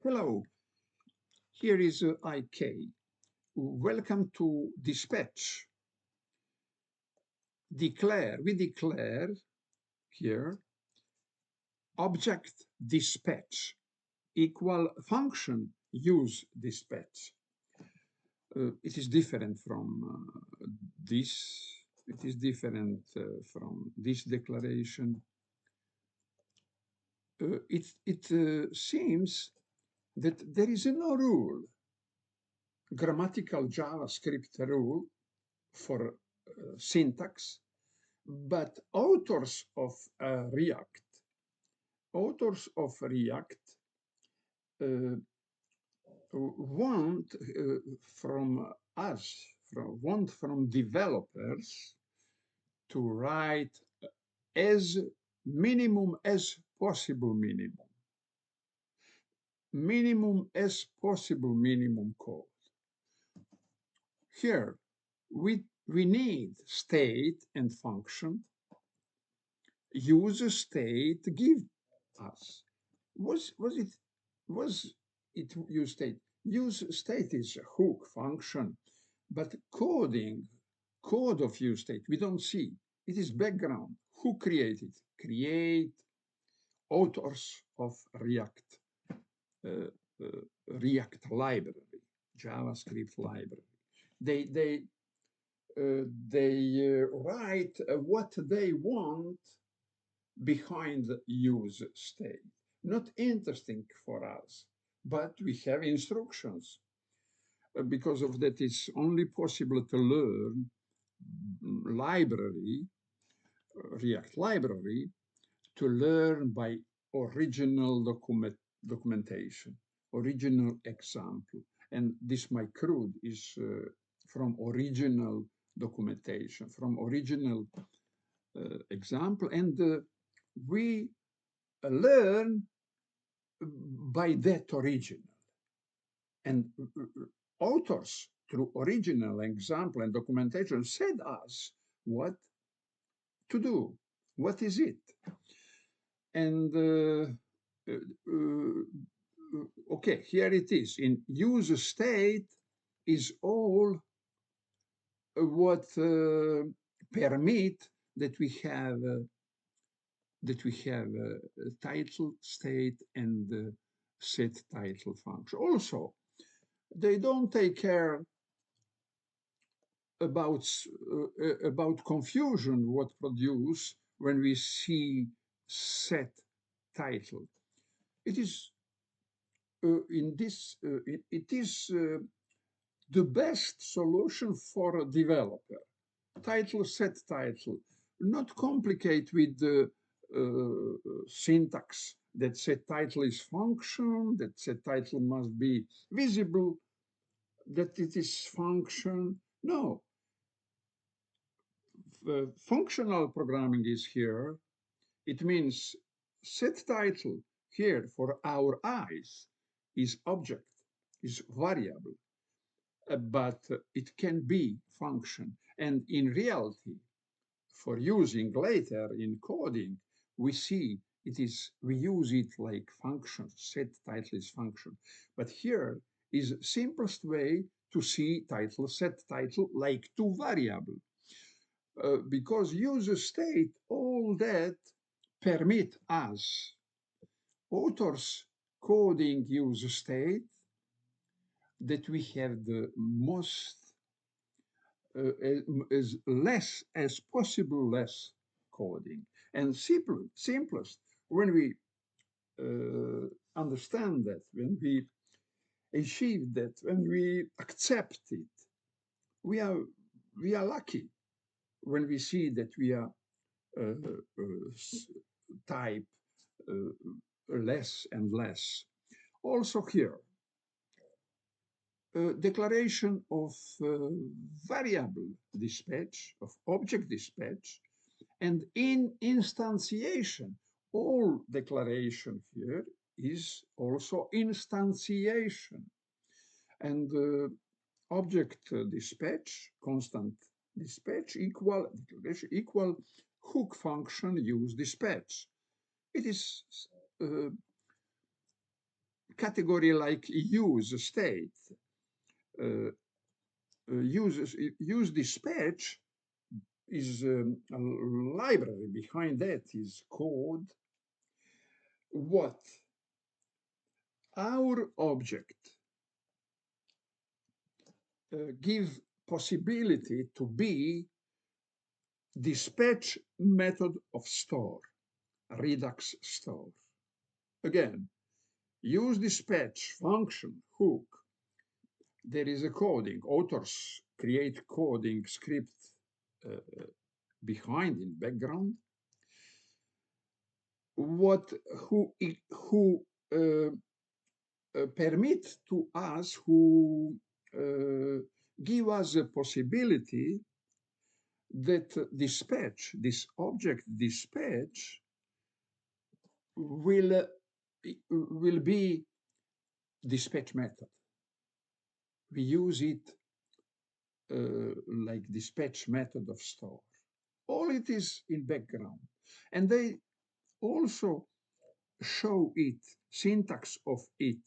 Hello, here is IK. Welcome to Dispatch. We declare here object dispatch equal function use dispatch. It is different from this. It is different from this declaration. It seems that there is no rule, grammatical JavaScript rule for syntax, but authors of React uh, want from us, want from developers to write as minimum as possible minimum code. Here, we need state and function. Use state give us. Was it use state? Use state is a hook function, but code of use state, we don't see. It is background. Who created? Create authors of React, React library, JavaScript library. They write what they want behind the use state. Not interesting for us, but we have instructions. Because of that, it's only possible to learn library, React library, to learn by original documentation, original example. And this my CRUD is from original documentation, from original example. And we learn by that original. And authors, through original example and documentation, said us what to do. What is it? And okay, here it is. In use state is all what permit that we have title, state, and set title function. Also, they don't take care about confusion what produce when we see set title. It is it is the best solution for a developer. Title, set title, not complicate with the syntax that set title is function, that set title must be visible, that it is function. No, functional programming is here. It means set title here for our eyes is object, is variable, but it can be function. And in reality, for using later in coding, we see we use it like function, set title is function. But here is simplest way to see title, set title like two variable. Because user state, all that permit us, authors coding user state, that we have the most, as less as possible less coding. And simplest, when we understand that, when we achieve that, when we accept it, we are lucky when we see that we are type less and less. Also here, declaration of variable dispatch, of object dispatch, and in instantiation, all declaration here is also instantiation. And object dispatch, constant dispatch equal hook function use dispatch. It is category like use state, use dispatch is a library. Behind that is code. What our object give possibility to be dispatch method of store, Redux store. Again, use dispatch function hook. There is a coding. Authors create coding script behind in background. What who permit to us, who give us a possibility that dispatch, this object dispatch will be dispatch method. We use it like dispatch method of store. All it is in background. And they also show it, syntax of it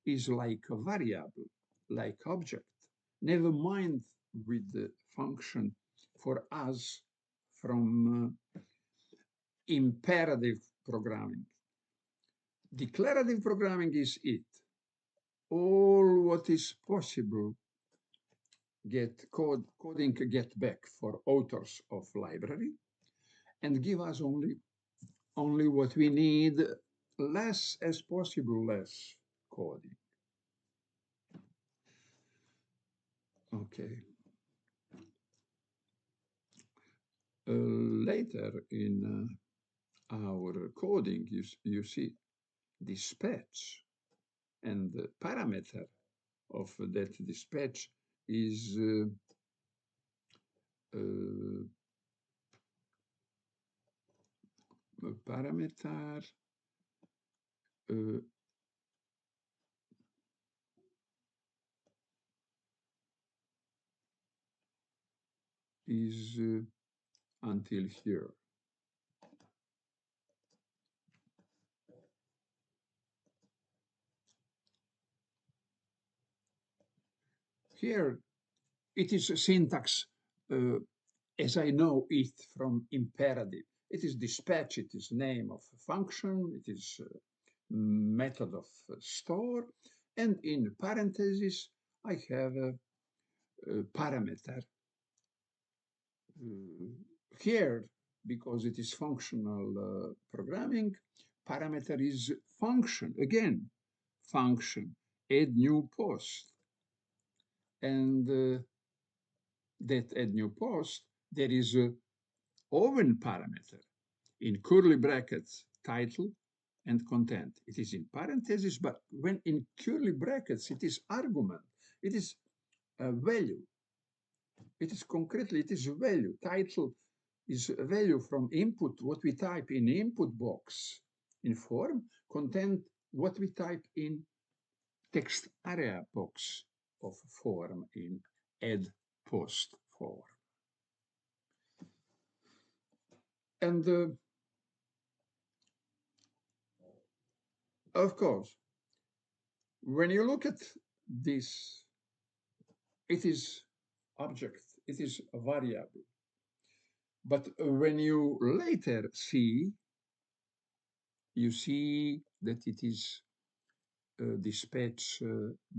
is like a variable, like object. Never mind with the function for us from imperative programming. Declarative programming is it. All what is possible get coding get back for authors of library and give us only what we need, less as possible, less coding. Okay. Later in our coding, you see dispatch, and the parameter of that dispatch is parameter is until here. Here, it is a syntax as I know it from imperative. It is dispatch, it is name of a function, it is method of store, and in parentheses, I have a parameter. Here, because it is functional programming, parameter is function. Again, function, add new post. And that add new post, there is a oven parameter in curly brackets, title and content. It is in parentheses, but when in curly brackets, it is argument. It is a value. It is concretely, it is a value. Title is a value from input, what we type in input box in form, content, what we type in text area box of form in add post form. And of course, when you look at this, it is object, it is a variable. But when you later see, you see that it is a dispatch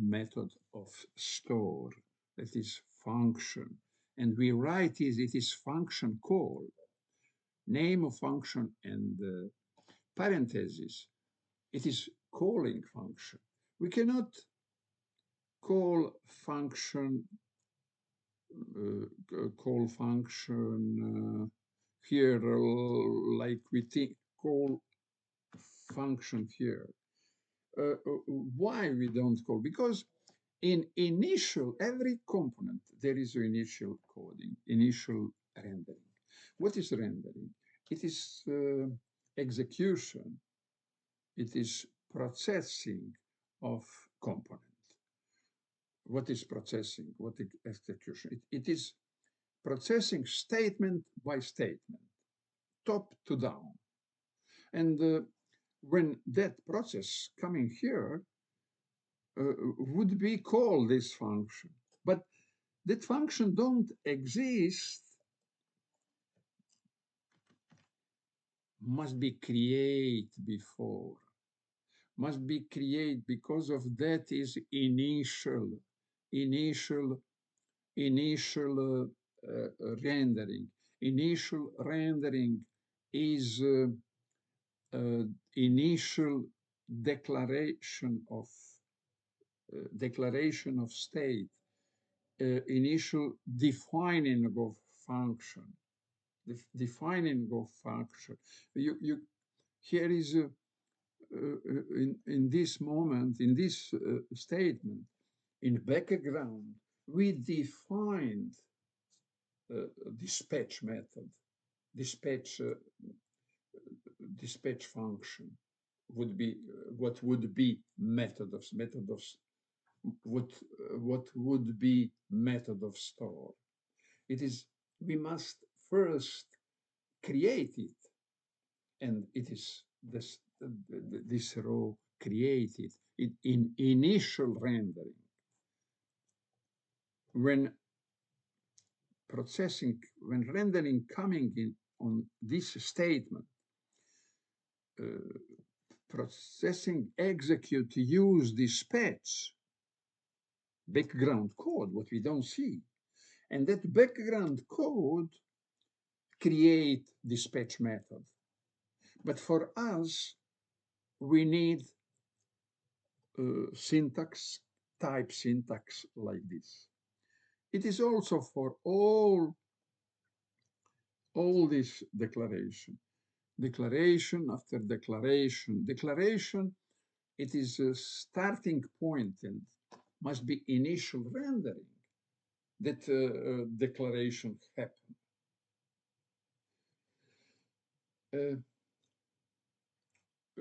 method of store, that is function. And we write it is function call, name of function and parentheses. It is calling function. We cannot call function here like we think call function here. Why we don't call? Because in initial, every component, there is an initial coding, initial rendering. What is rendering? It is execution. It is processing of component. What is processing? What is execution? It is processing statement by statement, top to down. And when that process coming here, would be called this function. But that function don't exist, must be created before, must be created because of that is initial, rendering. Initial rendering is initial declaration of state, initial defining of function, defining of function. You here is in this moment, in this statement, in background, we defined dispatch method, dispatch dispatch function would be what would be method of what would be method of store. It is we must first create it, and it is this row created in initial rendering. When processing, when rendering coming in on this statement, processing execute use dispatch background code, what we don't see. And that background code create dispatch method. But for us, we need syntax, type syntax like this. It is also for all this declaration. Declaration after declaration. Declaration, it is a starting point and must be initial rendering that declaration happen.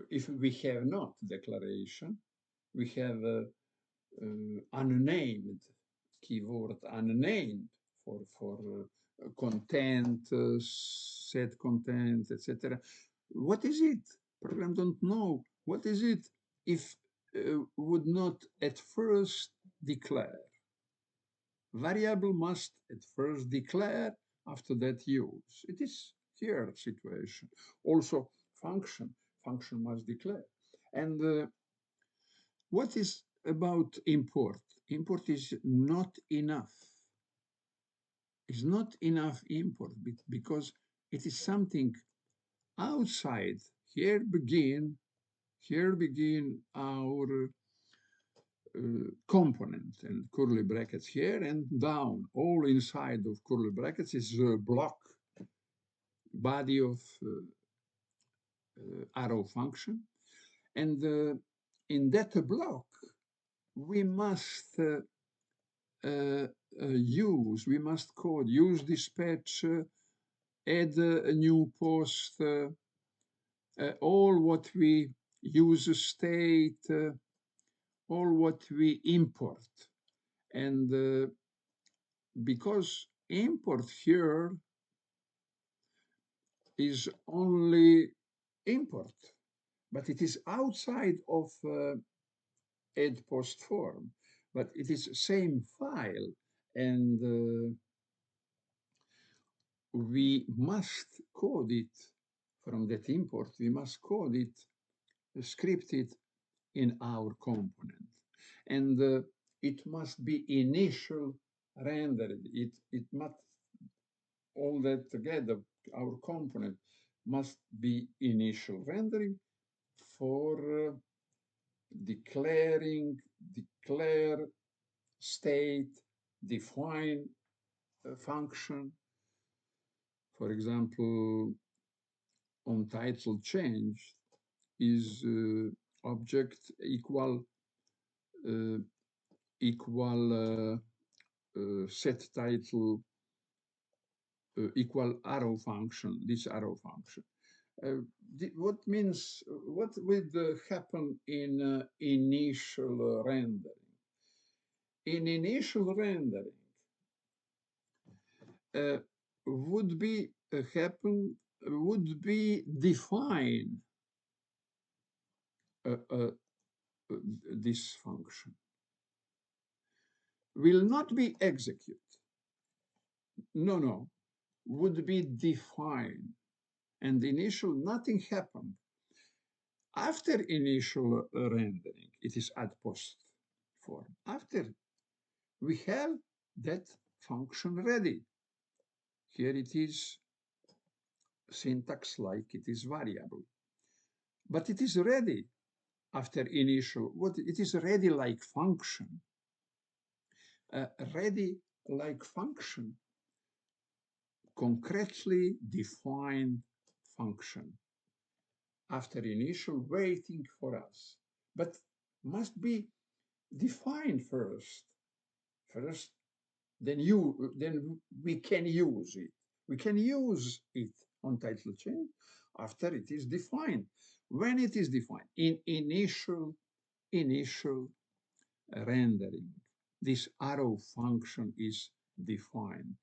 If we have not declaration, we have unnamed keyword, unnamed for content, set content, etc. What is it? Program don't know. What is it if would not at first declare? Variable must at first declare, after that use. It is here situation. Also function must declare. And what is about import? Import is not enough. It's not enough import because it is something outside. Here begin our component and curly brackets here and down. All inside of curly brackets is a block, body of arrow function. And in that block, we must we must code, use dispatch, add a new post, all what we use state, all what we import. And because import here is only import, but it is outside of add post form, but it is same file, and we must code it from that import. We must code it, script it in our component, and it must be initial rendered. It must all that together. Our component must be initial rendering for declare state, define a function. For example, on title change is object equal set title equal arrow function, this arrow function. What would happen in initial rendering? In initial rendering, would be define this function will not be executed. No, would be defined. And initial, nothing happened. After initial rendering, it is add post form. After we have that function ready. Here it is syntax like it is variable. But it is ready after initial. What it is ready like function. Ready like function, concretely defined function after initial waiting for us, but must be defined first. Then we can use it. We can use it on title change after it is defined. When it is defined in initial rendering, this arrow function is defined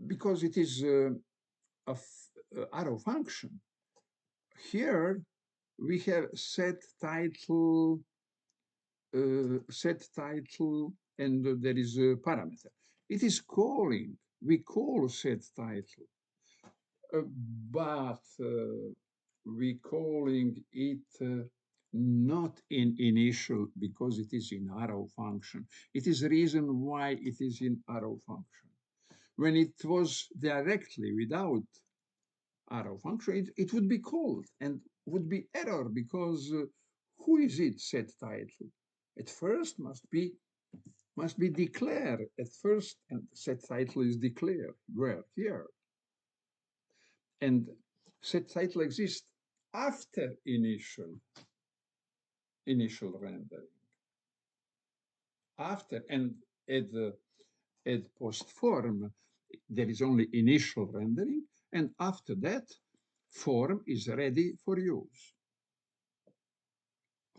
because it is a arrow function. Here we have set title, and there is a parameter. It is calling, we call set title, but we calling it not in initial because it is in arrow function. It is the reason why it is in arrow function. When it was directly without arrow function, it would be called and would be error because who is it set title? At first must be declared at first, and set title is declared where here, and set title exists after initial rendering. After and at post form, there is only initial rendering, and after that, form is ready for use.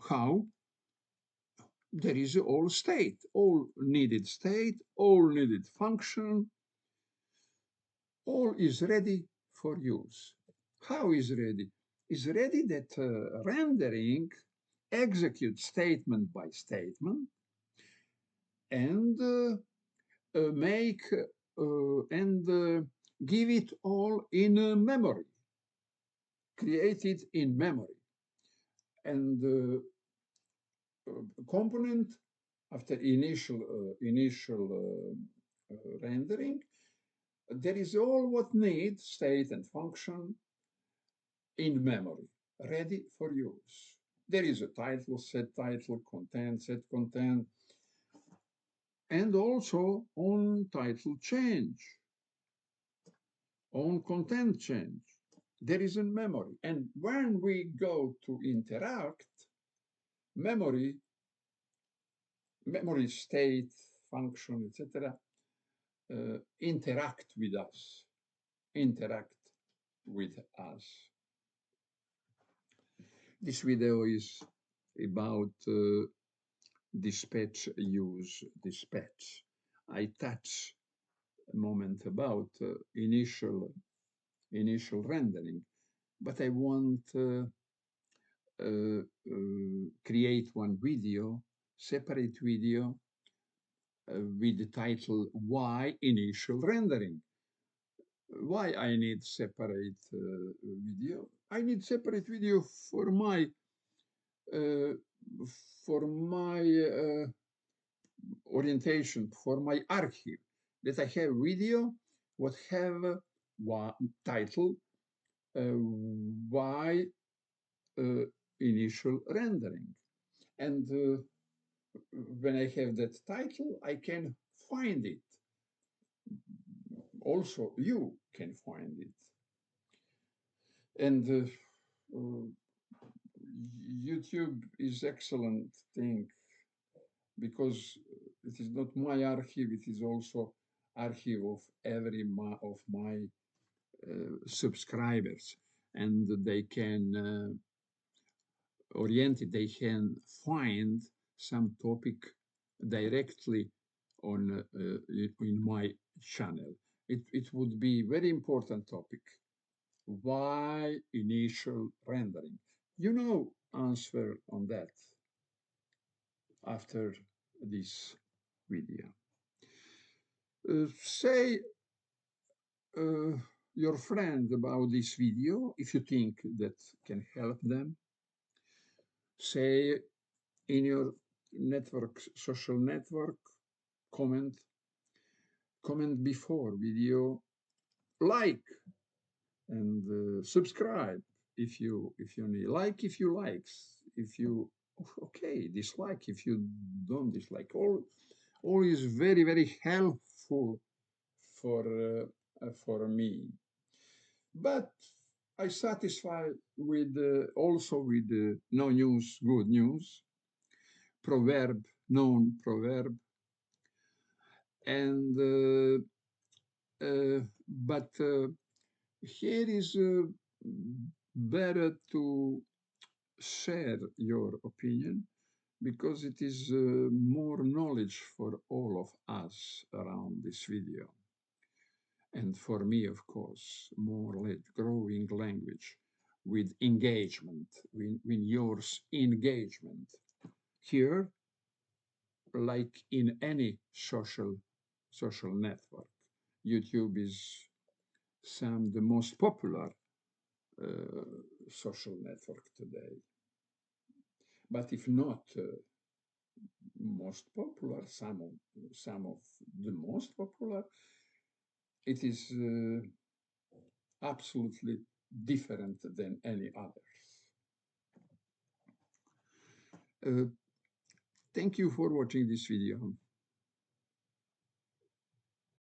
How? There is all state, all needed function, all is ready for use. How is ready? Is ready that rendering execute statement by statement and make and give it all in memory, create it in memory. And component after initial rendering, there is all what needs state and function in memory, ready for use. There is a title, set title, content, set content, and also on title change, on content change. There is a memory. And when we go to interact, memory state, function, etc., interact with us. This video is about dispatch use, dispatch. I touch a moment about initial rendering, but I want create one video, separate video with the title Why Initial Rendering. Why I need separate video? I need separate video for my orientation, for my archive, that I have video what have title why initial rendering, and when I have that title, I can find it. Also, you can find it. And YouTube is excellent thing because it is not my archive, it is also archive of every of my subscribers, and they can orient it, they can find some topic directly on in my channel. It would be very important topic. Why initial rendering? You know, answer on that after this video. Say your friend about this video if you think that can help them. Say in your network, social network, comment before video, like and subscribe if you need, like if you likes, if you okay, dislike if you don't dislike. All is very very helpful for me. But I satisfied with also with no news, good news, proverb, known proverb, and but here is better to share your opinion because it is more knowledge for all of us around this video. And for me, of course, more growing language with engagement, with yours engagement. Here, like in any social network, YouTube is some the most popular social network today. But if not most popular, some of the most popular, it is absolutely different than any others. Thank you for watching this video.